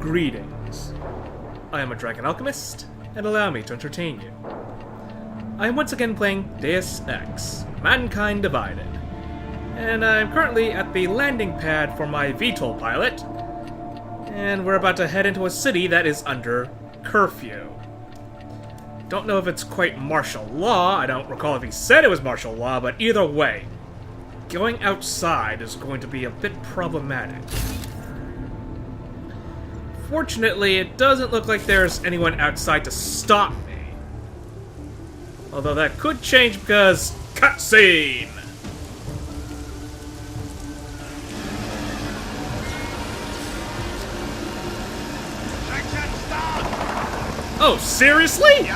Greetings. I am a Dragon Alchemist, and allow me to entertain you. I am once again playing Deus Ex, Mankind Divided, and I'm currently at the landing pad for my VTOL pilot, and we're about to head into a city that is under curfew. Don't know if it's quite martial law, I don't recall if he said it was martial law, but either way, going outside is going to be a bit problematic. Fortunately, it doesn't look like there's anyone outside to stop me. Although that could change because... cutscene! Oh, seriously?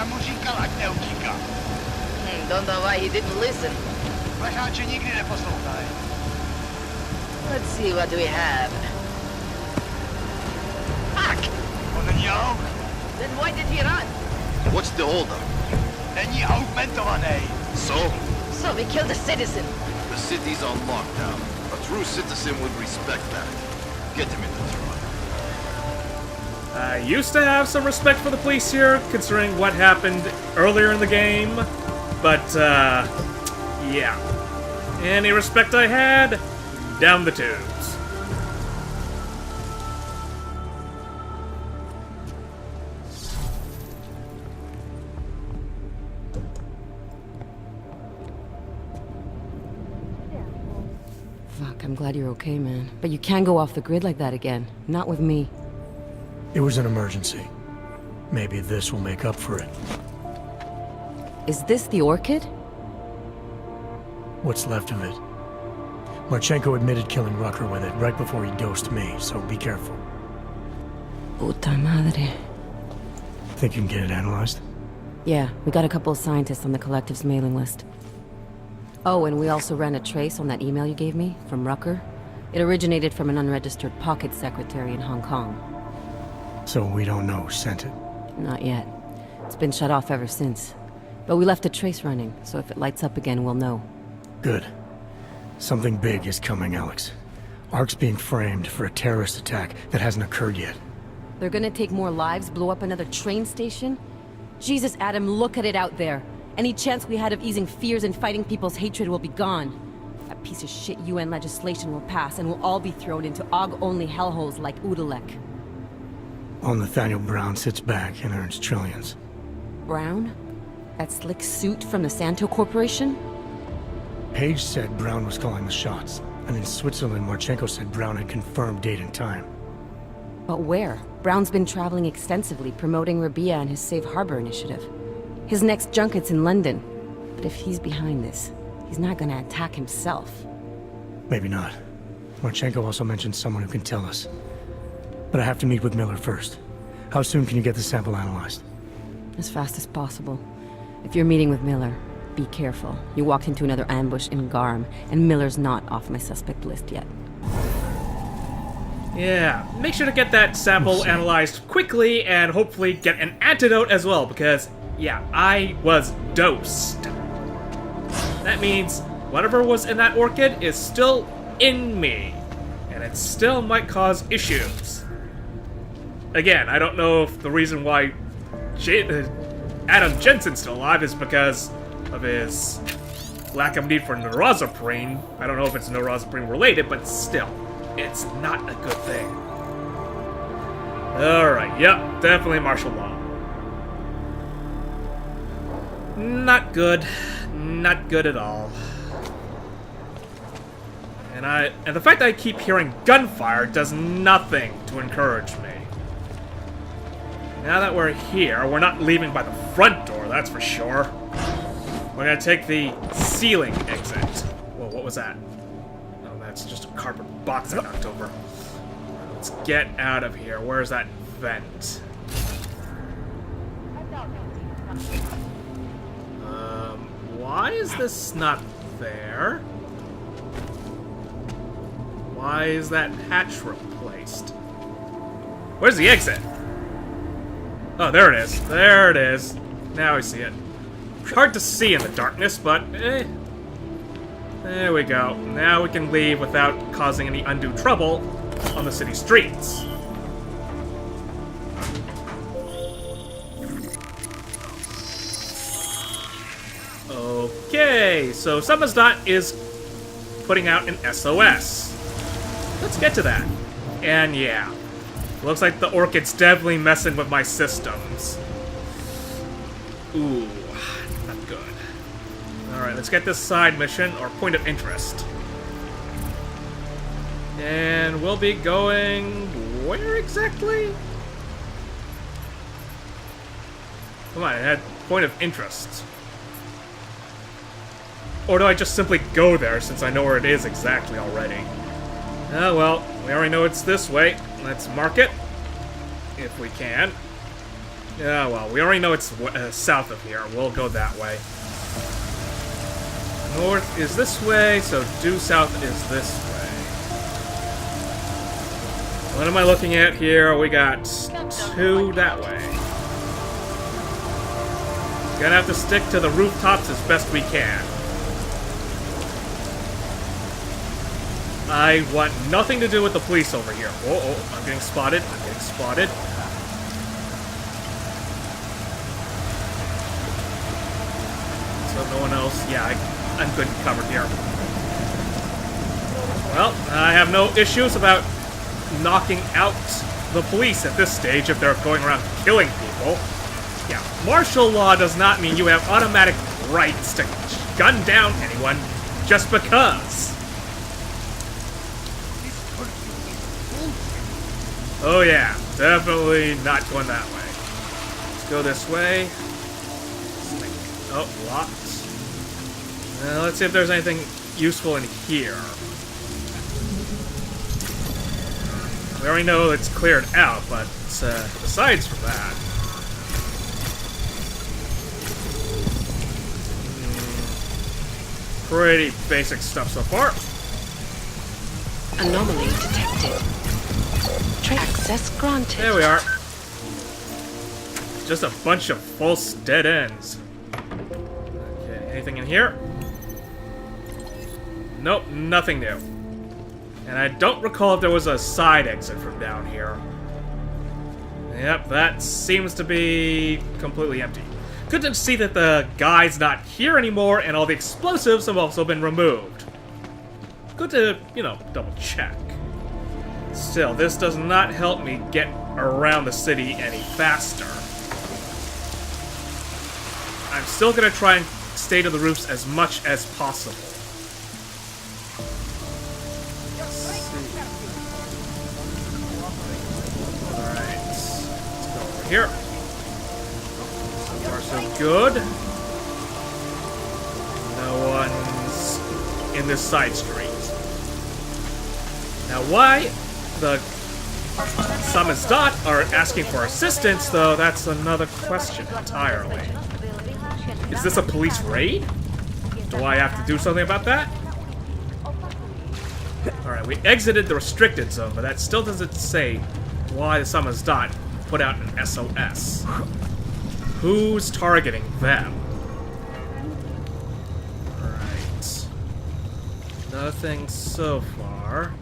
Don't know why he didn't listen. Let's see what we have. Fuck! Then why did he run? What's the holdup? So we killed a citizen. the city's on lockdown. A true citizen would respect that. Get him in the truck. I used to have some respect for the police here, considering what happened earlier in the game. But, yeah. Any respect I had, down the tubes. Fuck, I'm glad you're okay, man. But you can't go off the grid like that again. Not with me. It was an emergency. Maybe this will make up for it. Is this the orchid? What's left of it. Marchenko admitted killing Rucker with it right before he dosed me, so be careful. Puta madre. Think you can get it analyzed? Yeah, we got a couple of scientists on the collective's mailing list. Oh, and we also ran a trace on that email you gave me, from Rucker. It originated from an unregistered pocket secretary in Hong Kong. So we don't know who sent it? Not yet. It's been shut off ever since. But we left a trace running, so if it lights up again, we'll know. Good. Something big is coming, Alex. ARC's being framed for a terrorist attack that hasn't occurred yet. They're gonna take more lives, blow up another train station? Jesus, Adam, look at it out there. Any chance we had of easing fears and fighting people's hatred will be gone. That piece of shit UN legislation will pass, and we'll all be thrown into AUG-only hellholes like Udalek. All Nathaniel Brown sits back and earns trillions. Brown? That slick suit from the Santo Corporation? Page said Brown was calling the shots, and in Switzerland, Marchenko said Brown had confirmed date and time. But where? Brown's been traveling extensively, promoting Rabia and his Safe Harbor initiative. His next junket's in London. But if he's behind this, he's not gonna attack himself. Maybe not. Marchenko also mentioned someone who can tell us. But I have to meet with Miller first. How soon can you get the sample analyzed? As fast as possible. If you're meeting with Miller, be careful. You walked into another ambush in Garm, and Miller's not off my suspect list yet. Yeah, make sure to get that sample analyzed quickly and hopefully get an antidote as well, because, yeah, I was dosed. That means whatever was in that orchid is still in me, and it still might cause issues. Again, I don't know if the reason why Adam Jensen's still alive is because of his lack of need for neurozoprine. I don't know if it's neurozoprine related, but still, it's not a good thing. Alright, yep, definitely martial law. Not good. Not good at all. And the fact that I keep hearing gunfire does nothing to encourage me. Now that we're here, we're not leaving by the front door, that's for sure. We're gonna take the ceiling exit. Whoa, what was that? Oh, that's just a cardboard box I knocked over. Let's get out of here. Where's that vent? Why is this not there? Why is that hatch replaced? Where's the exit? Oh, there it is. There it is. Now I see it. Hard to see in the darkness, but there we go. Now we can leave without causing any undue trouble on the city streets. Okay, so Samizdat is putting out an SOS. Let's get to that. And yeah, looks like the Orchid's definitely messing with my systems. Ooh, not good. Alright, let's get this side mission, or point of interest. And we'll be going... where exactly? Come on, it had point of interest. Or do I just simply go there since I know where it is exactly already? Oh well, we already know it's this way. Let's mark it. If we can. Yeah, well, we already know it's south of here. We'll go that way. North is this way, so due south is this way. What am I looking at here? We got 2 that way. Gonna have to stick to the rooftops as best we can. I want nothing to do with the police over here. Oh, I'm getting spotted. I'm getting spotted. So no one else. Yeah, I'm good covered here. Well, I have no issues about knocking out the police at this stage if they're going around killing people. Yeah, martial law does not mean you have automatic rights to gun down anyone just because. Oh yeah, definitely not going that way. Let's go this way. Oh, locked. Let's see if there's anything useful in here. We already know it's cleared out, but besides from that... pretty basic stuff so far. Anomaly detected. Access granted. There we are. Just a bunch of false dead ends. Okay, anything in here? Nope, nothing new. And I don't recall if there was a side exit from down here. Yep, that seems to be completely empty. Good to see that the guy's not here anymore and all the explosives have also been removed. Good to, you know, double check. Still, this does not help me get around the city any faster. I'm still gonna try and stay to the roofs as much as possible. Alright, let's go over here. So far so good. No one's in this side street. Now why the Samizdat are asking for assistance, though, that's another question entirely. Is this a police raid? Do I have to do something about that? Alright, we exited the restricted zone, but that still doesn't say why the Samizdat put out an SOS. Who's targeting them? Alright. Nothing so far.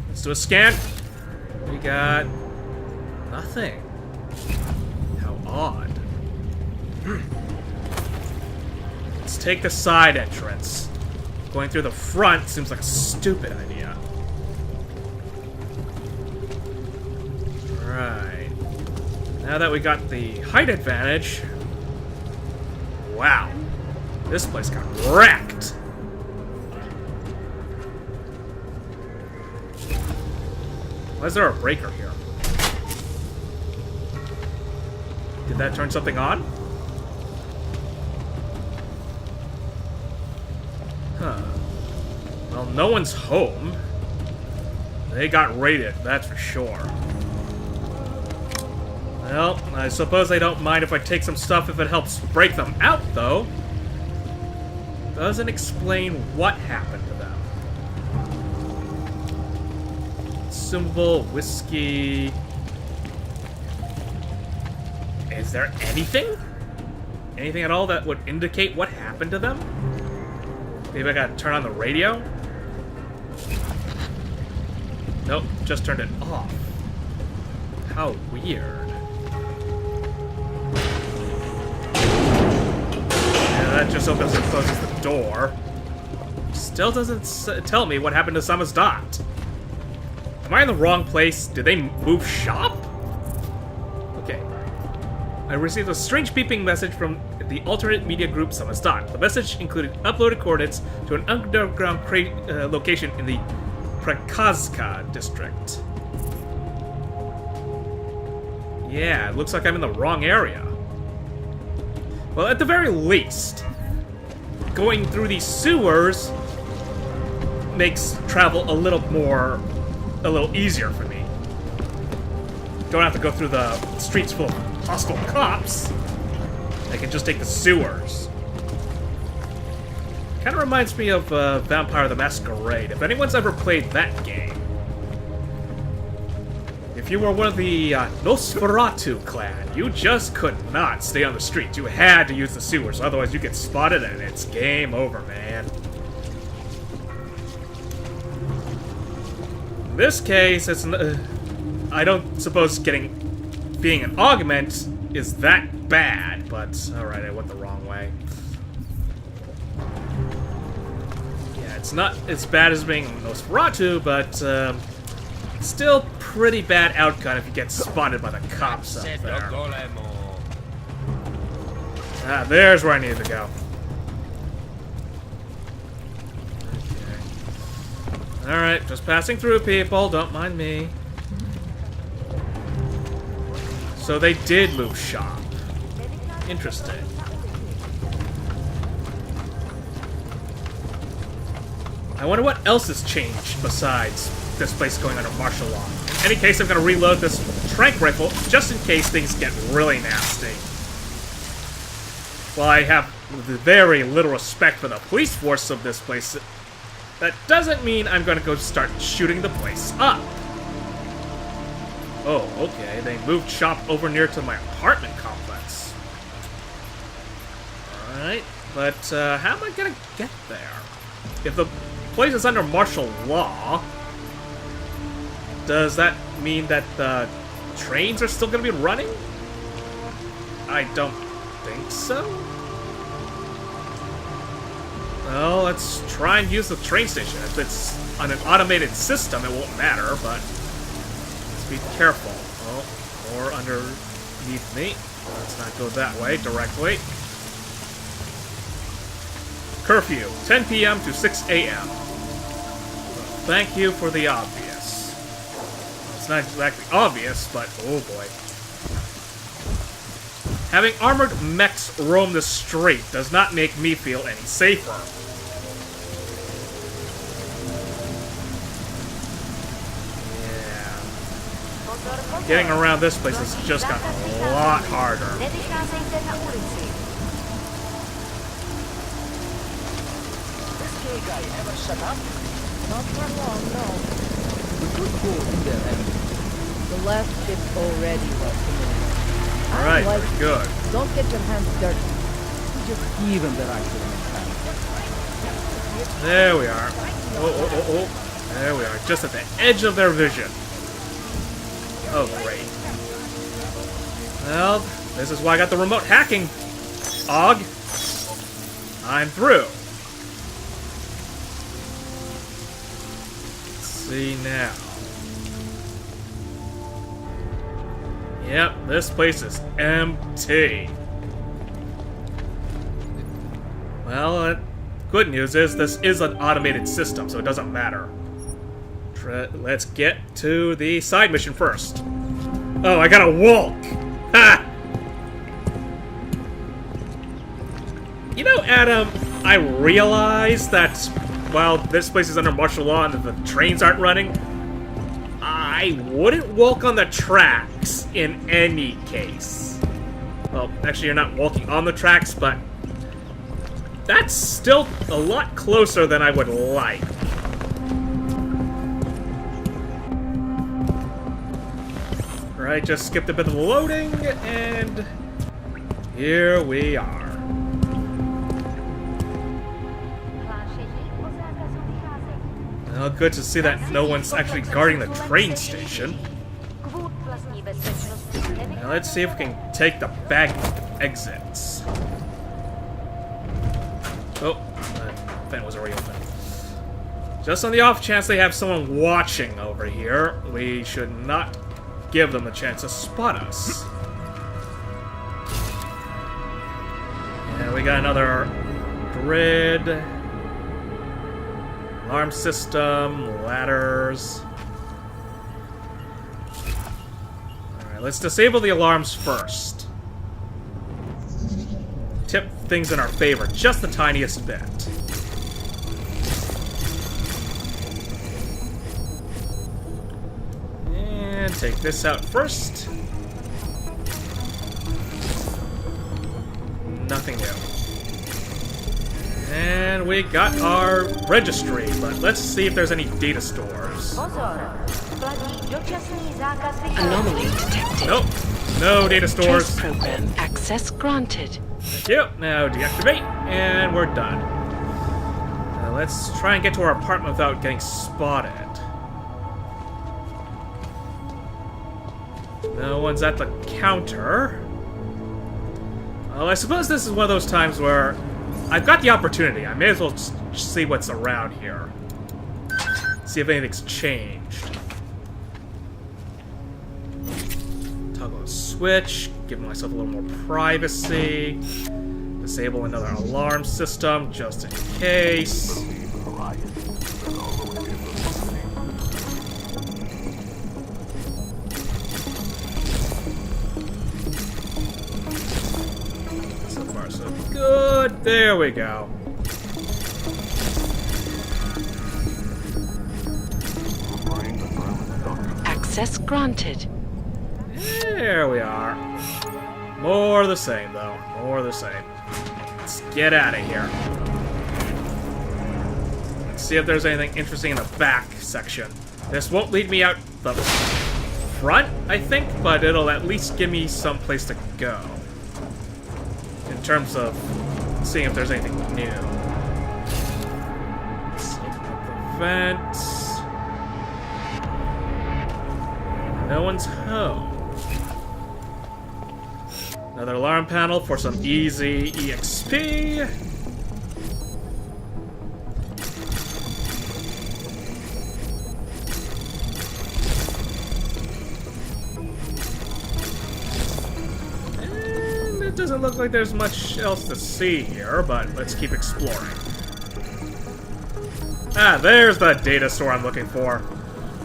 Let's do a scan. We got nothing. How odd. Let's take the side entrance. Going through the front seems like a stupid idea. Right. Now that we got the height advantage... wow. This place got wrecked. Why is there a breaker here? Did that turn something on? Huh. Well, no one's home. They got raided, that's for sure. Well, I suppose they don't mind if I take some stuff if it helps break them out, though. Doesn't explain what happened to them. Consumable, whiskey... Is there anything? Anything at all that would indicate what happened to them? Maybe I gotta turn on the radio? Nope, just turned it off. How weird. that just opens and closes the door. Still doesn't tell me what happened to Samizdat. Am I in the wrong place? Did they move shop? Okay. I received a strange beeping message from the alternate media group Samizdat. The message included uploaded coordinates to an underground location in the Prakazka district. Yeah, it looks like I'm in the wrong area. Well, at the very least, going through these sewers makes travel a little easier for me. Don't have to go through the streets full of hostile cops. I can just take the sewers. Kind of reminds me of Vampire the Masquerade, if anyone's ever played that game. If you were one of the Nosferatu clan, you just could not stay on the streets. You had to use the sewers, otherwise you get spotted and it's game over, man. In this case, it's I don't suppose being an augment is that bad, but alright, I went the wrong way. Yeah, it's not as bad as being Nosferatu, but still pretty bad outcome if you get spotted by the cops up there. Ah, there's where I need to go. Okay. Alright, just passing through, people. Don't mind me. So they did move shop. Interesting. I wonder what else has changed besides this place going under martial law. In any case, I'm going to reload this tranq rifle just in case things get really nasty. While I have very little respect for the police force of this place, that doesn't mean I'm going to go start shooting the place up. Oh, okay, they moved shop over near to my apartment complex. Alright, but how am I going to get there? If the place is under martial law, does that mean that the trains are still going to be running? I don't think so. Well, let's try and use the train station. If it's on an automated system, it won't matter, but let's be careful. Oh, or underneath me. Let's not go that way directly. Curfew, 10 p.m. to 6 a.m. Thank you for the obvious. It's not exactly obvious, but oh boy. Having armored mechs roam the street does not make me feel any safer. Yeah. Getting around this place has just gotten a lot harder. Guy ever shut up? Not for long, no. We could go in there and the last ship already was familiar. Alright, very good. Don't get your hands dirty. Just give him the right to the There we are. Oh. There we are, just at the edge of their vision. Oh, great. Well, this is why I got the remote hacking. Og. I'm through. See now. Yep, this place is empty. Well, good news is this is an automated system, so it doesn't matter. Let's get to the side mission first. Oh, I gotta walk! Ha! You know, Adam, I realize that while this place is under martial law and the trains aren't running, I wouldn't walk on the tracks in any case. Well, actually, you're not walking on the tracks, but that's still a lot closer than I would like. Alright, just skipped a bit of the loading, and here we are. Well, good to see that no one's actually guarding the train station. Now let's see if we can take the back exits. Oh, that vent was already open. Just on the off chance they have someone watching over here, we should not give them a chance to spot us. And we got another grid, alarm system, ladders. Alright, let's disable the alarms first. Tip things in our favor, just the tiniest bit. And take this out first. Nothing new. And we got our registry, but let's see if there's any data stores. Anomaly detected. Nope, no data stores. Trace program access granted. Thank you. Now deactivate, and we're done. Now let's try and get to our apartment without getting spotted. No one's at the counter. Well, I suppose this is one of those times where I've got the opportunity. I may as well just see what's around here. See if anything's changed. Toggle a switch, give myself a little more privacy. Disable another alarm system just in case. So far, so good. There we go. Access granted. There we are. More of the same, though. More of the same. Let's get out of here. Let's see if there's anything interesting in the back section. This won't lead me out the front, I think, but it'll at least give me some place to go. In terms of seeing if there's anything new. Let's open up the vents. No one's home. Another alarm panel for some easy EXP. And it doesn't look like there's much else to see here, but let's keep exploring. Ah, there's the data store I'm looking for.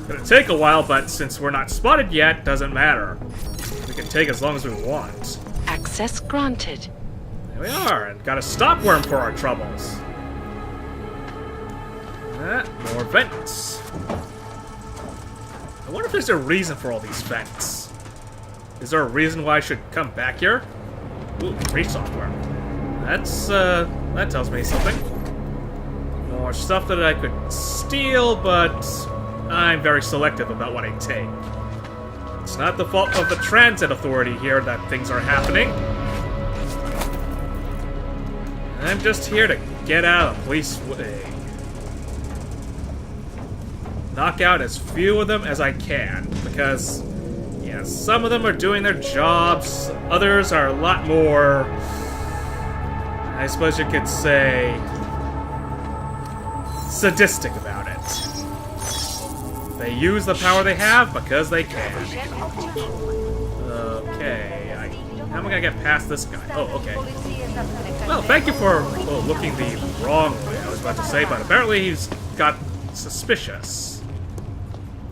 Gonna take a while, but since we're not spotted yet, doesn't matter. We can take as long as we want. Access granted. There we are, and got a stopworm for our troubles. More vents. I wonder if there's a reason for all these vents. Is there a reason why I should come back here? Ooh, free software. That tells me something. More stuff that I could steal, but I'm very selective about what I take. It's not the fault of the transit authority here that things are happening. I'm just here to get out of the police way. Knock out as few of them as I can, because, yeah, some of them are doing their jobs, others are a lot more, I suppose you could say, sadistic about it. They use the power they have because they can. Okay, how am I gonna get past this guy? Oh, okay. Well, thank you for looking the wrong way, I was about to say, but apparently he's got suspicious.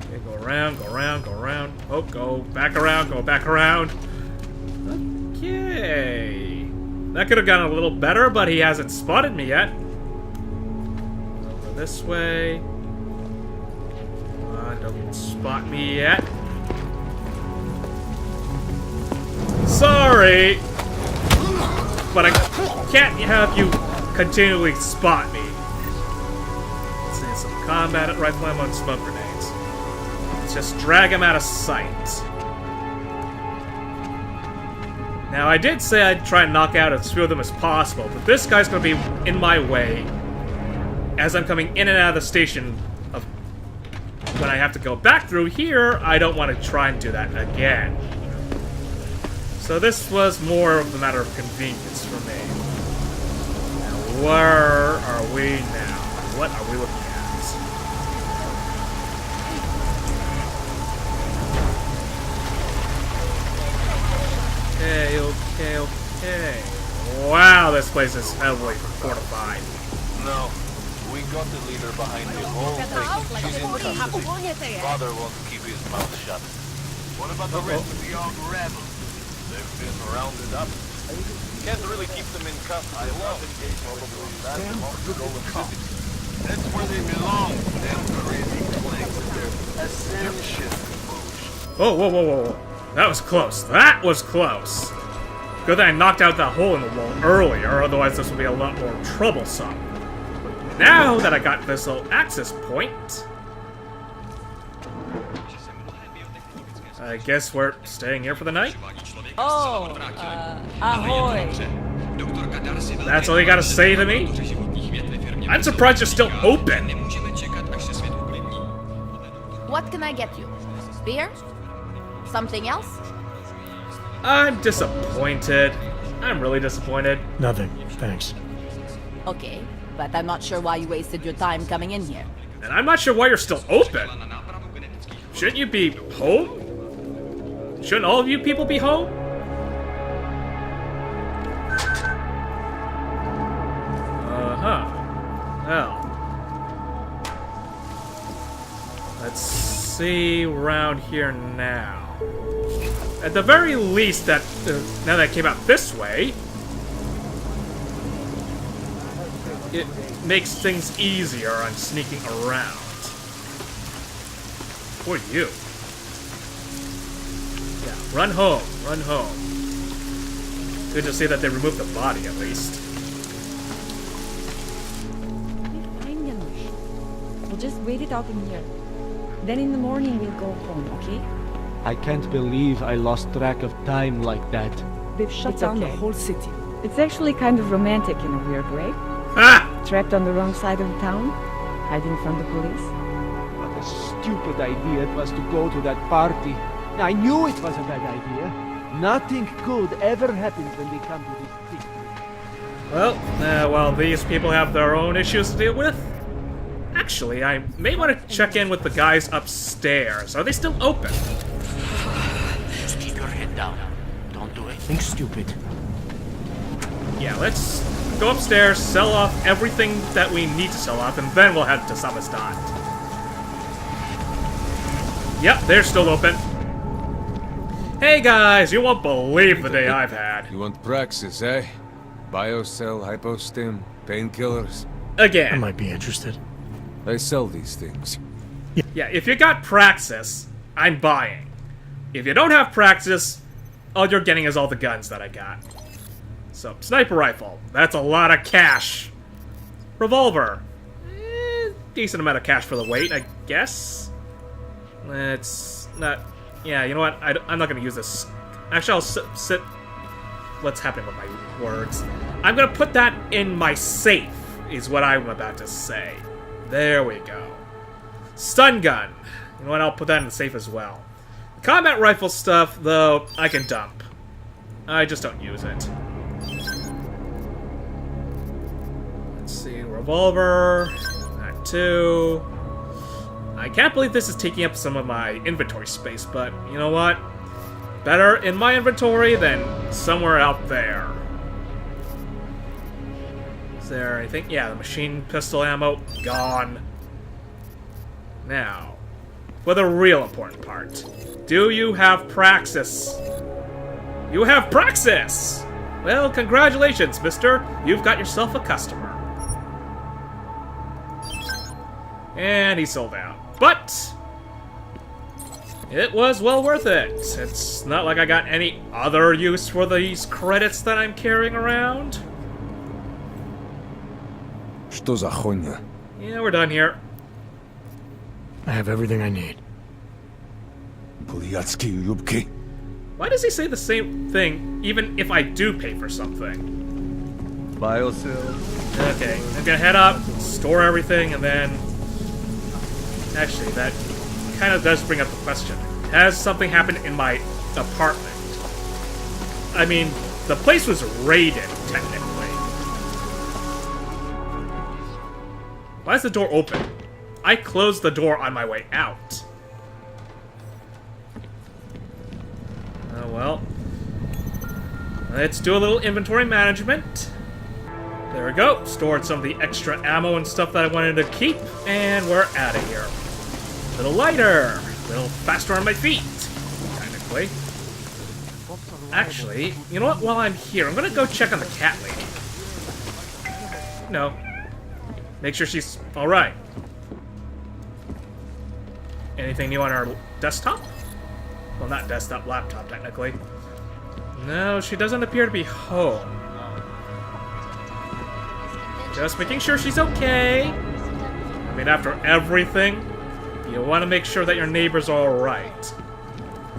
Okay, go around, go around, go around. Oh, go back around, go back around. Okay. That could have gone a little better, but he hasn't spotted me yet. Over this way. Don't spot me yet. Sorry, but I can't have you continually spot me. Let's see some combat rifle ammo and smoke grenades. Let's just drag him out of sight. Now, I did say I'd try and knock out as few of them as possible, but this guy's going to be in my way as I'm coming in and out of the station. When I have to go back through here, I don't want to try and do that again. So this was more of a matter of convenience for me. Now where are we now? What are we looking at? Okay. Wow, this place is heavily fortified. No. We got the leader behind the whole thing. She's in custody. Father wants to keep his mouth shut. What about the rest of the young rebels? They've been rounded up. Can't really keep them in custody long. Probably that won't go with cops. That's where they belong. Them crazy planks of their ascension. Whoa. That was close. That was close. Good thing I knocked out that hole in the wall earlier, otherwise this would be a lot more troublesome. Now that I got this little access point, I guess we're staying here for the night? Oh, ahoy. That's all you gotta say to me? I'm surprised you're still open. What can I get you? Beer? Something else? I'm disappointed. I'm really disappointed. Nothing, thanks. Okay, but I'm not sure why you wasted your time coming in here. And I'm not sure why you're still open. Shouldn't you be home? Shouldn't all of you people be home? Well. Let's see around here now. At the very least, that now that I came out this way, it makes things easier on sneaking around. Who are you? Yeah, run home. Good to see that they removed the body, at least. Fine, Janusz. We'll just wait it out in here. Then in the morning we'll go home, okay? I can't believe I lost track of time like that. They've shut It's down okay. the whole city. It's actually kind of romantic in a weird way. Ah! Trapped on the wrong side of the town, hiding from the police. What a stupid idea it was to go to that party. I knew it was a bad idea. Nothing good ever happens when they come to this big place. Well, while these people have their own issues to deal with, actually, I may want to check in with the guys upstairs. Are they still open? Just keep your head down. Don't do anything stupid. Yeah, let's go upstairs, sell off everything that we need to sell off, and then we'll head to Samizdat. Yep, they're still open. Hey guys, you won't believe the day I've had. You want praxis, eh? Biocell, hypostim, painkillers. I Again. might be interested. I sell these things. Yeah, if you got Praxis, I'm buying. If you don't have Praxis, all you're getting is all the guns that I got. So, sniper rifle. That's a lot of cash. Revolver. Decent amount of cash for the weight, I guess. It's not... Yeah, you know what? I'm not going to use this. Actually, I'll sit... What's happening with my words? I'm going to put that in my safe, is what I'm about to say. There we go. Stun gun. You know what? I'll put that in the safe as well. Combat rifle stuff, though, I can dump. I just don't use it. Let's see. Revolver. That too. I can't believe this is taking up some of my inventory space, but you know what? Better in my inventory than somewhere out there. Is there anything? Yeah, the machine pistol ammo, gone. Now, for the real important part. Do you have Praxis? You have Praxis! Well, congratulations, mister. You've got yourself a customer. And he sold out. But it was well worth it. It's not like I got any other use for these credits that I'm carrying around. Что за хуйня? Yeah, we're done here. I have everything I need. Блядские юбки. Why does he say the same thing even if I do pay for something? Biocell. Okay, I'm gonna head up, store everything, and then... Actually, that kind of does bring up the question. Has something happened in my apartment? I mean, the place was raided, technically. Why is the door open? I closed the door on my way out. Oh well. Let's do a little inventory management. There we go. Stored some of the extra ammo and stuff that I wanted to keep, and we're out of here. A little lighter, a little faster on my feet, technically. Actually, you know what? While I'm here, I'm gonna go check on the cat lady. No. Make sure she's alright. Anything new on our desktop? Well, not desktop, laptop, technically. No, she doesn't appear to be home. Just making sure she's okay. I mean, after everything, you want to make sure that your neighbors are alright.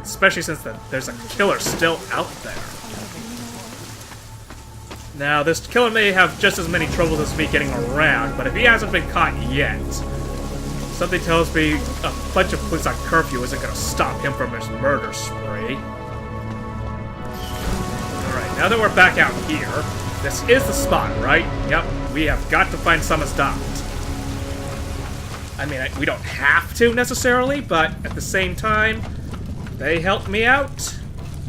Especially since there's a killer still out there. Now, this killer may have just as many troubles as me getting around, but if he hasn't been caught yet, something tells me a bunch of police on curfew isn't going to stop him from his murder spree. Alright, now that we're back out here, this is the spot, right? Yep, we have got to find Samizdat. I mean, we don't have to necessarily, but at the same time, they helped me out.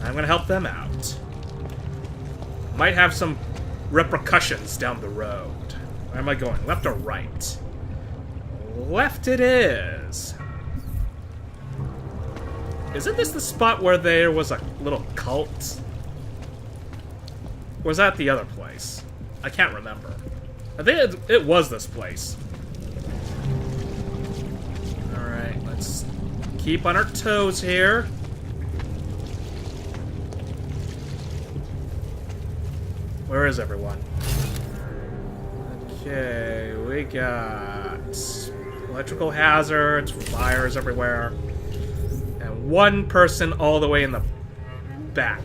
I'm gonna help them out. Might have some repercussions down the road. Where am I going? Left or right? Left it is. Isn't this the spot where there was a little cult? Or was that the other place? I can't remember. I think it was this place. Alright, let's keep on our toes here. Where is everyone? Okay, we got electrical hazards, fires everywhere, and one person all the way in the back.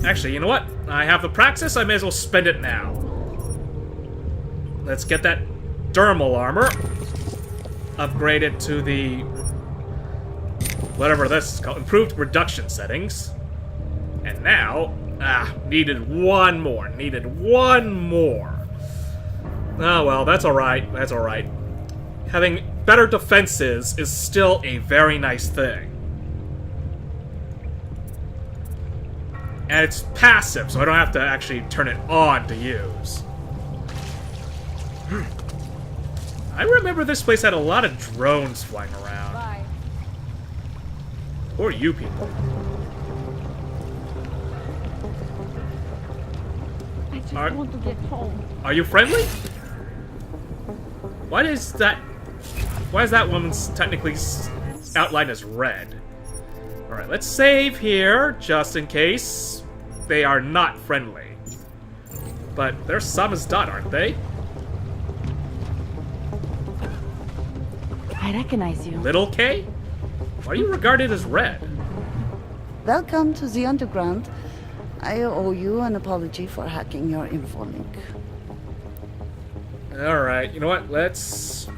Actually, you know what? I have the praxis, I may as well spend it now. Let's get that dermal armor upgraded to the whatever this is called, improved reduction settings. And now, needed one more. Oh well, that's alright, that's alright. Having better defenses is still a very nice thing. And it's passive, so I don't have to actually turn it on to use. I remember this place had a lot of drones flying around. Bye. Who are you people? I just want to get home. Are you friendly? Why is that woman's technically outlined as red? Alright, let's save here, just in case they are not friendly. But they're Samizdat, aren't they? I recognize you. Little K? Why are you regarded as red? Welcome to the underground. I owe you an apology for hacking your info link. Alright, you know what? Let's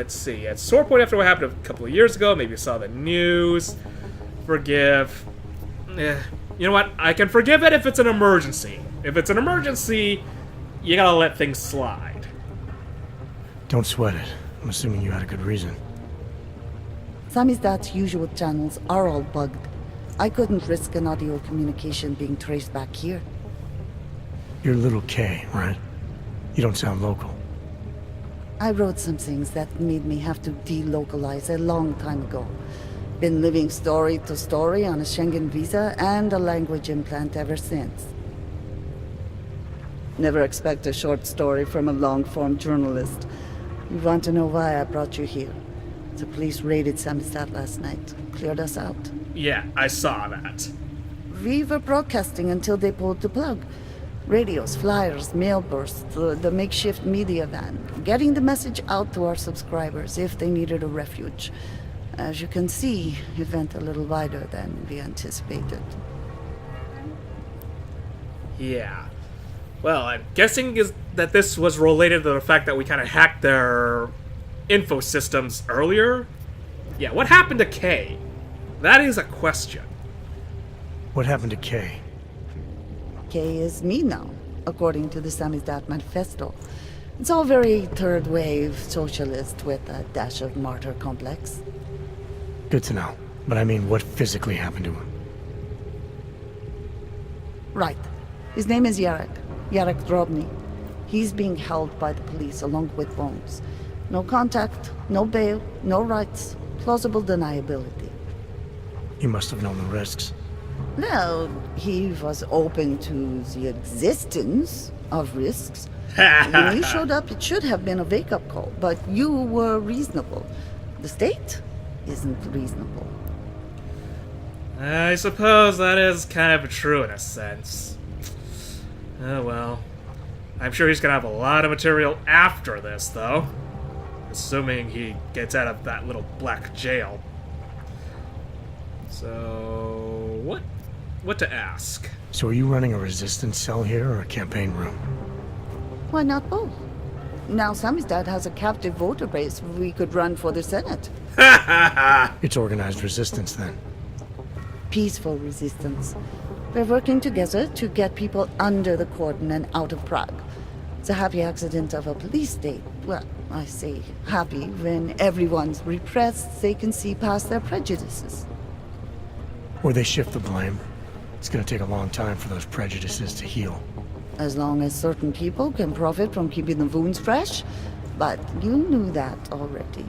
see. At sore point after what happened a couple of years ago, maybe you saw the news. Forgive. You know what? I can forgive it if it's an emergency. If it's an emergency, you gotta let things slide. Don't sweat it. I'm assuming you had a good reason. Samizdat's usual channels are all bugged. I couldn't risk an audio communication being traced back here. You're Little K, right? You don't sound local. I wrote some things that made me have to delocalize a long time ago. Been living story to story on a Schengen visa and a language implant ever since. Never expect a short story from a long-form journalist. You want to know why I brought you here? The police raided Samizdat last night. Cleared us out. Yeah, I saw that. We were broadcasting until they pulled the plug. Radios, flyers, mail bursts, the makeshift media van. Getting the message out to our subscribers if they needed a refuge. As you can see, it went a little wider than we anticipated. Yeah. Well, I'm guessing that this was related to the fact that we kind of hacked their info systems earlier. Yeah, what happened to K? That is a question. What happened to Kay? K is me now, according to the Samizdat Manifesto. It's all very third wave socialist with a dash of martyr complex. Good to know. But I mean, what physically happened to him? Right. His name is Yarek Drobny. He's being held by the police along with Bones. No contact, no bail, no rights, plausible deniability. He must have known the risks. Well, he was open to the existence of risks. When you showed up, it should have been a wake-up call, but you were reasonable. The state isn't reasonable. I suppose that is kind of true in a sense. Oh well. I'm sure he's gonna have a lot of material after this, though. Assuming he gets out of that little black jail. So, what to ask? So are you running a resistance cell here or a campaign room? Why not both? Now Samizdat has a captive voter base we could run for the Senate. It's organized resistance, then. Peaceful resistance. We're working together to get people under the cordon and out of Prague. It's a happy accident of a police state. Well, I say happy when everyone's repressed, they can see past their prejudices. Or they shift the blame. It's gonna take a long time for those prejudices to heal. As long as certain people can profit from keeping the wounds fresh. But you knew that already.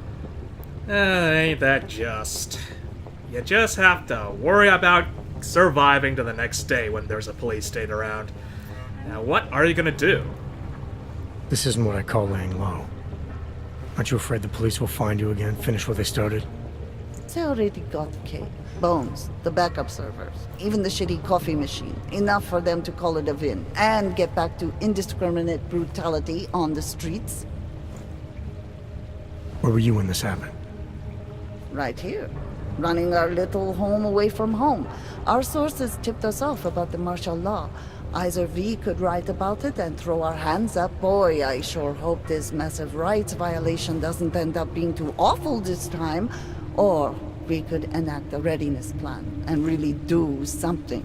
Ain't that just? You just have to worry about surviving to the next day when there's a police state around. Now, what are you gonna do? This isn't what I call laying low. Aren't you afraid the police will find you again, finish what they started? They already got K. Bones, the backup servers, even the shitty coffee machine. Enough for them to call it a win and get back to indiscriminate brutality on the streets. Where were you when this happened? Right here. Running our little home away from home. Our sources tipped us off about the martial law. Either we could write about it and throw our hands up. Boy, I sure hope this massive rights violation doesn't end up being too awful this time. Or we could enact a readiness plan and really do something.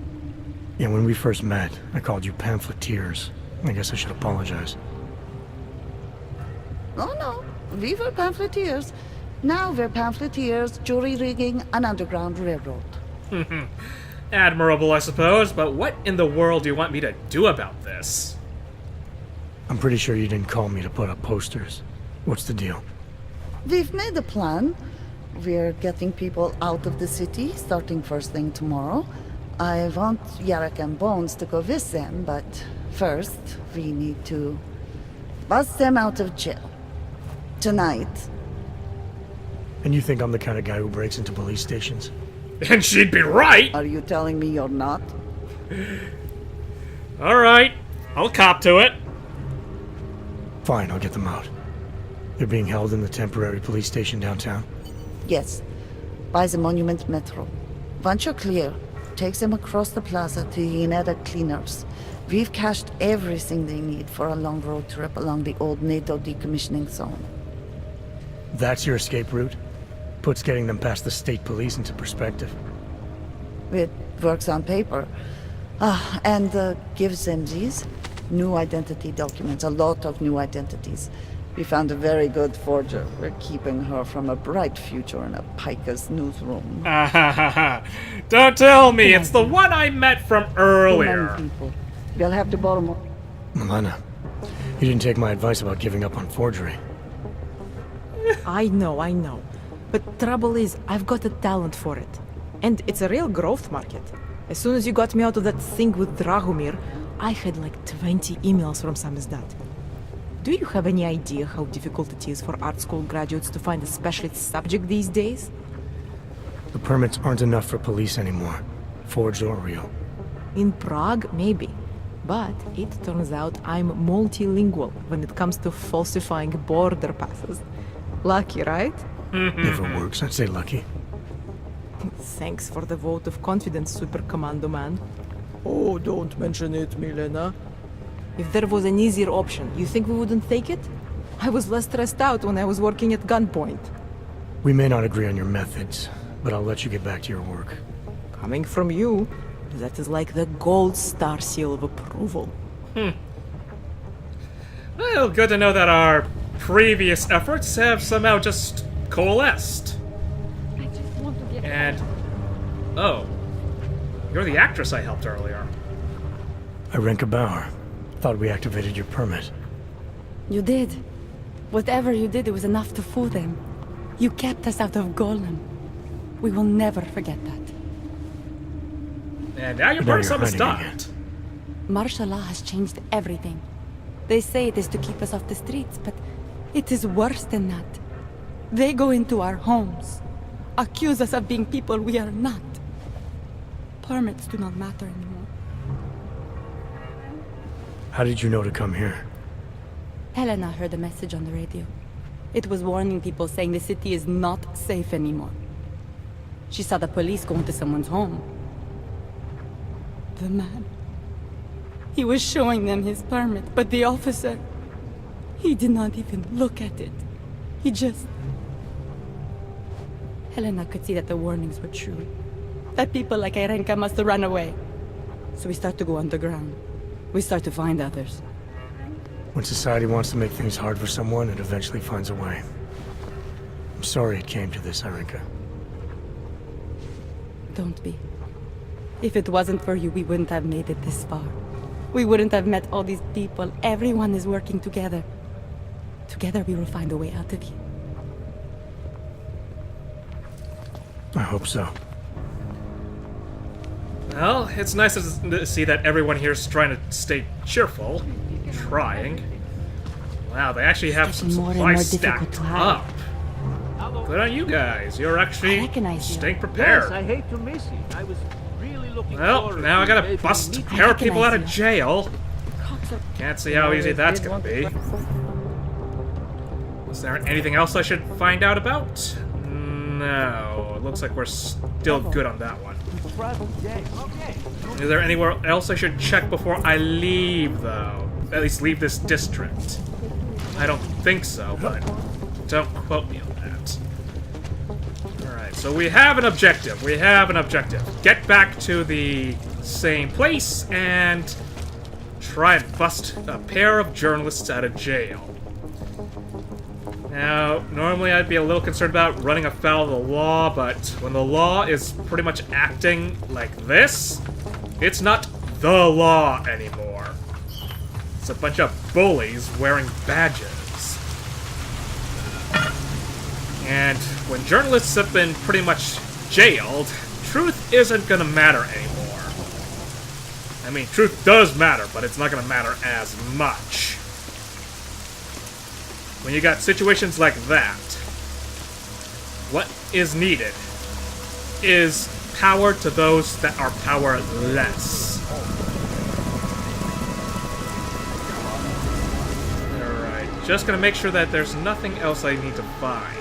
Yeah, when we first met, I called you pamphleteers. I guess I should apologize. Oh no, we were pamphleteers. Now we're pamphleteers, jury rigging an underground railroad. Admirable, I suppose, but what in the world do you want me to do about this? I'm pretty sure you didn't call me to put up posters. What's the deal? We've made a plan. We're getting people out of the city, starting first thing tomorrow. I want Yarek and Bones to go with them, but first, we need to bust them out of jail. Tonight. And you think I'm the kind of guy who breaks into police stations? And she'd be right! Are you telling me you're not? Alright, I'll cop to it. Fine, I'll get them out. They're being held in the temporary police station downtown? Yes. By the Monument Metro. Once you're clear, takes them across the plaza to the Ineda cleaners. We've cached everything they need for a long road trip along the old NATO decommissioning zone. That's your escape route? Puts getting them past the state police into perspective. It works on paper. And gives them these new identity documents, a lot of new identities. We found a very good forger. We're keeping her from a bright future in a Pika's newsroom. Don't tell me, it's the one I met from earlier. We'll have to borrow more. Milena, you didn't take my advice about giving up on forgery. I know. But trouble is, I've got a talent for it. And it's a real growth market. As soon as you got me out of that thing with Dragomir, I had like 20 emails from Samizdat. Do you have any idea how difficult it is for art school graduates to find a specialist subject these days? The permits aren't enough for police anymore, forged or real. In Prague, maybe. But it turns out I'm multilingual when it comes to falsifying border passes. Lucky, right? Never works, I'd say lucky. Thanks for the vote of confidence, Super Commando Man. Oh, don't mention it, Milena. If there was an easier option, you think we wouldn't take it? I was less stressed out when I was working at gunpoint. We may not agree on your methods, but I'll let you get back to your work. Coming from you, That is like the gold star seal of approval. Well, good to know that our previous efforts have somehow just coalesced. I just want to get And... oh. You're the actress I helped earlier. Irenka Bauer. Thought we activated your permit. You did. Whatever you did, it was enough to fool them. You kept us out of Golem. We will never forget that. And now you're Now part of you're something hiding stopped. Martial law has changed everything. They say it is to keep us off the streets, but it is worse than that. They go into our homes, accuse us of being people we are not. Permits do not matter anymore. How did you know to come here? Helena heard a message on the radio. It was warning people, saying the city is not safe anymore. She saw the police go into someone's home. The man. He was showing them his permit, but the officer... he did not even look at it. He just... Helena could see that the warnings were true. That people like Eirenka must have run away. So we start to go underground. We start to find others. When society wants to make things hard for someone, it eventually finds a way. I'm sorry it came to this, Irenka. Don't be. If it wasn't for you, we wouldn't have made it this far. We wouldn't have met all these people. Everyone is working together. Together we will find a way out of here. I hope so. Well, it's nice to see that everyone here is trying to stay cheerful. Trying. Wow, they actually have some Getting more and more supplies difficult stacked to hide. up. Good on you guys. You're actually recognize you. staying Yes, prepared. I hate to miss it. I was really looking Well, forward now I to gotta maybe bust a meeting pair of people out of recognize jail. Can't see how easy that's gonna be. Is there anything else I should find out about? No. It looks like we're still good on that one. Is there anywhere else I should check before I leave, though? At least leave this district. I don't think so, but don't quote me on that. Alright, so we have an objective. We have an objective. Get back to the same place and try and bust a pair of journalists out of jail. Now, normally I'd be a little concerned about running afoul of the law, but when the law is pretty much acting like this, it's not the law anymore. It's a bunch of bullies wearing badges. And when journalists have been pretty much jailed, truth isn't gonna matter anymore. I mean, truth does matter, but it's not gonna matter as much. When you got situations like that, what is needed is power to those that are powerless. Alright, just gonna make sure that there's nothing else I need to find.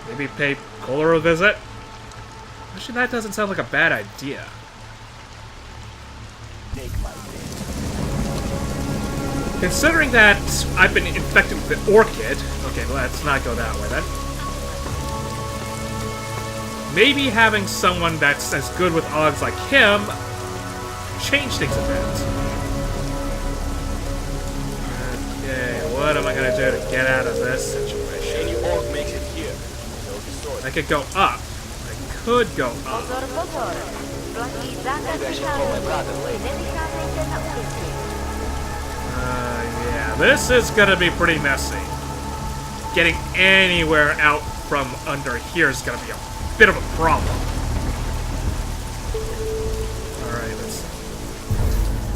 Maybe pay Kohler a visit? Actually, that doesn't sound like a bad idea. Considering that I've been infected with the orchid... Okay, let's not go that way then. Maybe having someone that's as good with odds like him change things a bit. Okay, what am I gonna do to get out of this situation? I could go up. I could go up. Yeah, this is gonna be pretty messy. Getting anywhere out from under here is gonna be a bit of a problem. Alright, let's...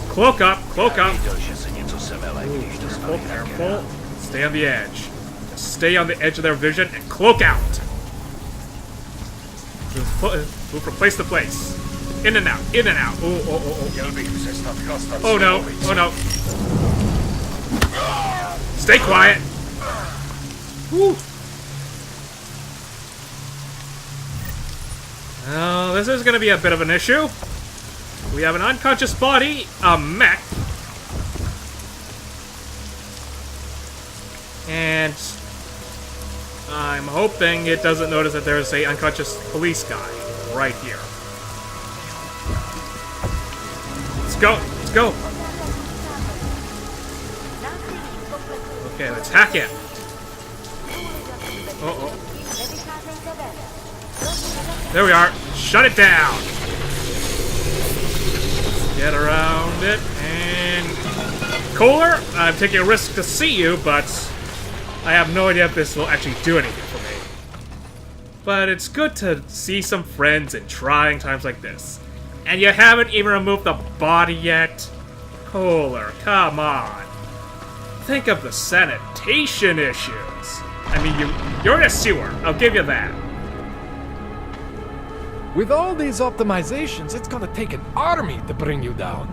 Cloak up, cloak up. Careful, careful. Stay on the edge. Just stay on the edge of their vision and cloak out. Move from place to place. In and out, in and out. Oh, oh, oh, oh. Oh no, oh no. Stay quiet. Woo. Oh, this is going to be a bit of an issue. We have an unconscious body, a mech, and I'm hoping it doesn't notice that there's a unconscious police guy right here. go. Let's go. Okay, let's hack it. Uh-oh. There we are. Shut it down. Get around it. And... Kohler, I'm taking a risk to see you, but I have no idea if this will actually do anything for me. But it's good to see some friends in trying times like this. And you haven't even removed the body yet? Kohler, come on. Think of the sanitation issues. I mean, you're in a sewer. I'll give you that. With all these optimizations, it's gonna take an army to bring you down.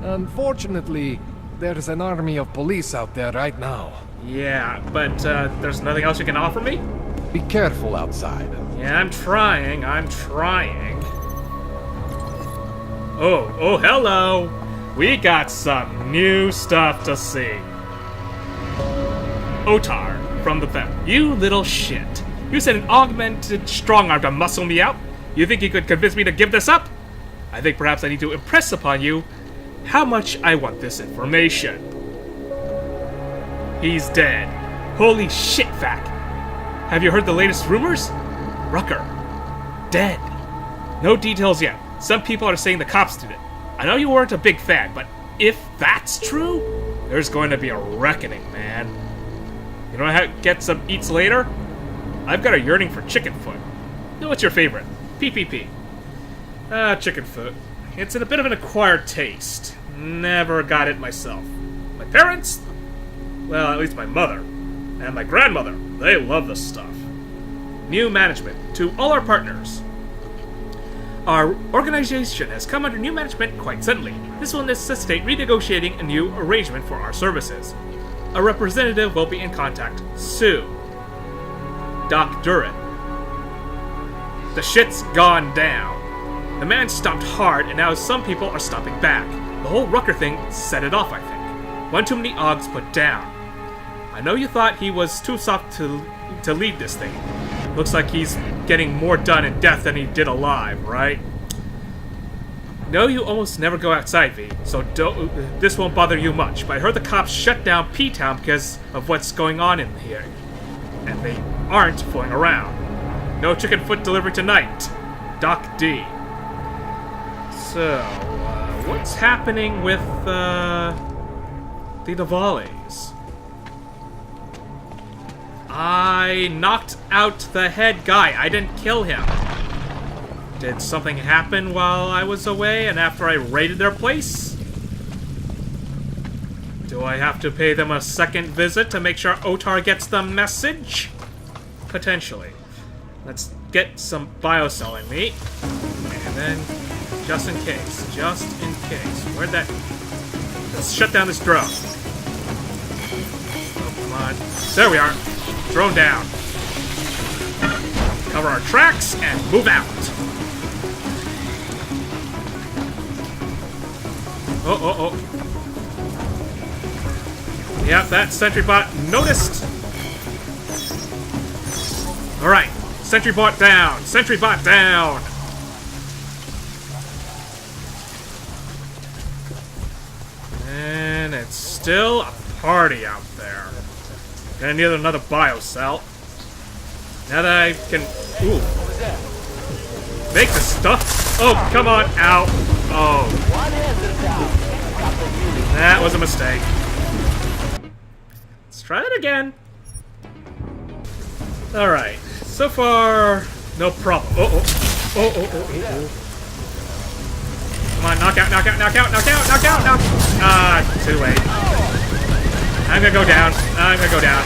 Unfortunately, there's an army of police out there right now. Yeah, but there's nothing else you can offer me? Be careful outside. Yeah, I'm trying. Oh, hello. We got some new stuff to see. Otar from the vet. You little shit. You said an augmented strong arm to muscle me out? You think you could convince me to give this up? I think perhaps I need to impress upon you how much I want this information. He's dead. Holy shit, Vac. Have you heard the latest rumors? Rucker. Dead. No details yet. Some people are saying the cops did it. I know you weren't a big fan, but if that's true, there's going to be a reckoning, man. You know how to get some eats later? I've got a yearning for chicken foot. What's your favorite? PPP. Chicken foot. It's a bit of an acquired taste. Never got it myself. My parents? Well, at least my mother. And my grandmother. They love the stuff. New management. To all our partners. Our organization has come under new management quite suddenly. This will necessitate renegotiating a new arrangement for our services. A representative will be in contact soon. Doc Durin. The shit's gone down. The man stomped hard, and now some people are stomping back. The whole Rucker thing set it off, I think. One too many Augs put down. I know you thought he was too soft to lead this thing. Looks like he's getting more done in death than he did alive, right? No, you almost never go outside, V, so this won't bother you much, but I heard the cops shut down P-Town because of what's going on in here. And they aren't fooling around. No chicken foot delivery tonight. Doc D. So, what's happening with, the Navales? I knocked out the head guy. I didn't kill him. Did something happen while I was away and after I raided their place? Do I have to pay them a second visit to make sure Otar gets the message? Potentially. Let's get some biocell in me. And then, just in case. Where'd that... Let's shut down this drone. Oh, come on. There we are. Drone down. Cover our tracks and move out. Oh. Yep, that sentry bot noticed. Alright. Sentry bot down. And it's still a party out there. Gonna need another biocell. Now that I can... Ooh. Make the stuff... Oh, come on, out. Oh. That was a mistake. Let's try that again. Alright. So far, no problem. Oh. Come on, knock out. Ah, too late. I'm gonna go down.